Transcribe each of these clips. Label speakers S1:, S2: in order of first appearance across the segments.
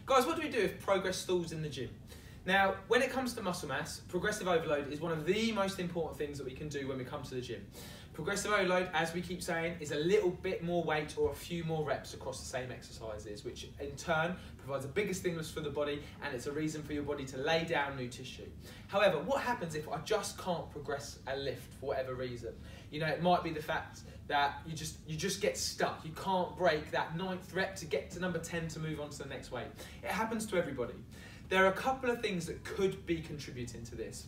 S1: Guys, what do we do if progress stalls in the gym? Now, when it comes to muscle mass, progressive overload is one of the most important things that we can do when we come to the gym. Progressive overload, as we keep saying, is a little bit more weight or a few more reps across the same exercises, which in turn provides a bigger stimulus for the body, and it's a reason for your body to lay down new tissue. However, what happens if I just can't progress a lift for whatever reason? You know, it might be the fact that you just get stuck. You can't break that 9th rep to get to number 10 to move on to the next weight. It happens to everybody. There are a couple of things that could be contributing to this.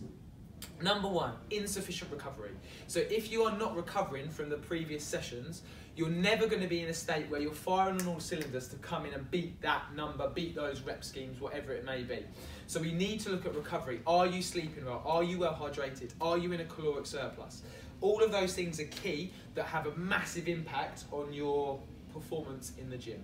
S1: Number one, insufficient recovery. So if you are not recovering from the previous sessions, you're never going to be in a state where you're firing on all cylinders to come in and beat that number, beat those rep schemes, whatever it may be. So we need to look at recovery. Are you sleeping well? Are you well hydrated? Are you in a caloric surplus? All of those things are key that have a massive impact on your performance in the gym.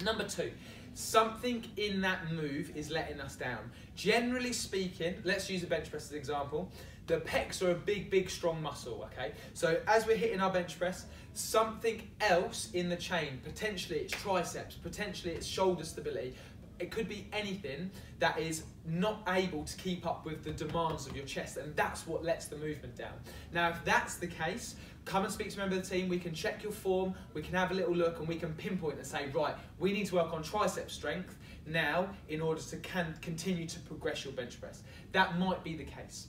S1: Number two, something in that move is letting us down. Generally speaking, let's use a bench press as an example. The pecs are a big, strong muscle, okay? So as we're hitting our bench press, something else in the chain, potentially it's triceps, potentially it's shoulder stability, it could be anything that is not able to keep up with the demands of your chest, and that's what lets the movement down. Now, if that's the case, come and speak to a member of the team, we can check your form, we can have a little look, and we can pinpoint and say, right, we need to work on tricep strength now in order to continue to progress your bench press. That might be the case.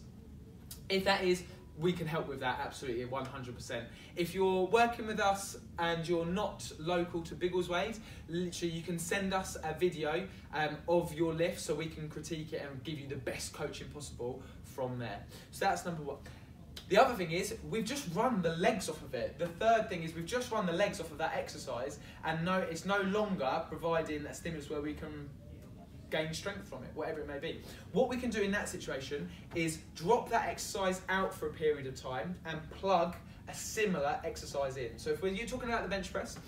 S1: If that is, we can help with that, absolutely, 100%. If you're working with us and you're not local to Biggleswade, literally you can send us a video of your lift so we can critique it and give you the best coaching possible from there. So that's number one. The other thing is, we've just run the legs off of it. The third thing is, we've just run the legs off of that exercise, and no, it's no longer providing a stimulus where we can gain strength from it, whatever it may be. What we can do in that situation is drop that exercise out for a period of time and plug a similar exercise in. So if you're talking about the bench press,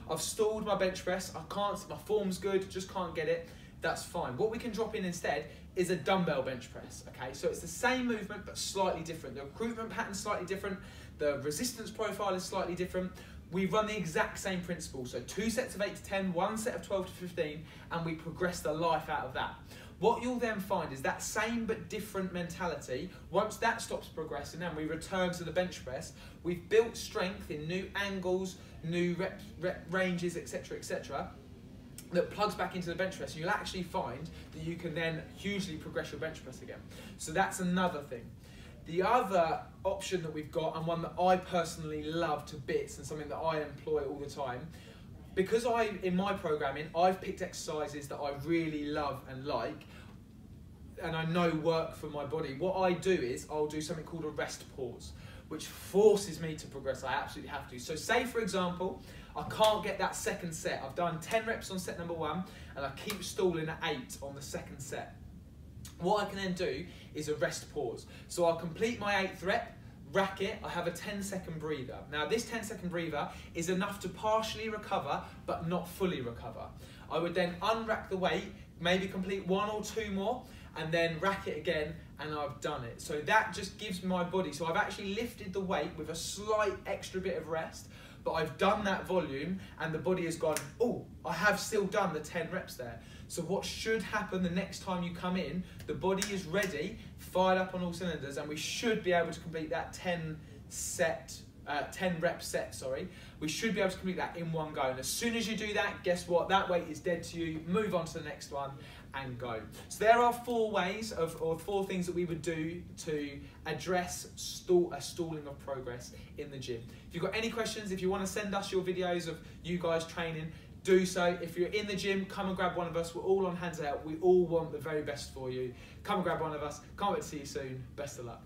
S1: I've stalled my bench press, my form's good, just can't get it, that's fine. What we can drop in instead is a dumbbell bench press, okay? So it's the same movement but slightly different. The recruitment pattern's slightly different, the resistance profile is slightly different. We run the exact same principle, so 2 sets of 8 to 10, 1 set of 12 to 15, and we progress the life out of that. What you'll then find is that same but different mentality, once that stops progressing and we return to the bench press, we've built strength in new angles, new rep ranges, etc., that plugs back into the bench press. You'll actually find that you can then hugely progress your bench press again. So that's another thing. The other option that we've got, and one that I personally love to bits and something that I employ all the time, because in my programming, I've picked exercises that I really love and like, and I know work for my body. What I do is, I'll do something called a rest pause, which forces me to progress. I absolutely have to. So say, for example, I can't get that second set. I've done 10 reps on set number 1, and I keep stalling at 8 on the second set. What I can then do is a rest pause. So I'll complete my 8th rep, rack it, I have a 10-second breather. Now this 10-second breather is enough to partially recover, but not fully recover. I would then unrack the weight, maybe complete 1 or 2 more, and then rack it again, and I've done it. So that just gives my body, so I've actually lifted the weight with a slight extra bit of rest, but I've done that volume, and the body has gone, oh, I have still done the 10 reps there. So what should happen the next time you come in, the body is ready, fired up on all cylinders, and we should be able to complete that 10 rep set, sorry. We should be able to complete that in one go. And as soon as you do that, guess what? That weight is dead to you. Move on to the next one and go. So there are 4 ways or 4 things that we would do to address a stalling of progress in the gym. If you've got any questions, if you want to send us your videos of you guys training, do so. If you're in the gym, come and grab one of us. We're all on hand to help. We all want the very best for you. Come and grab one of us. Can't wait to see you soon. Best of luck.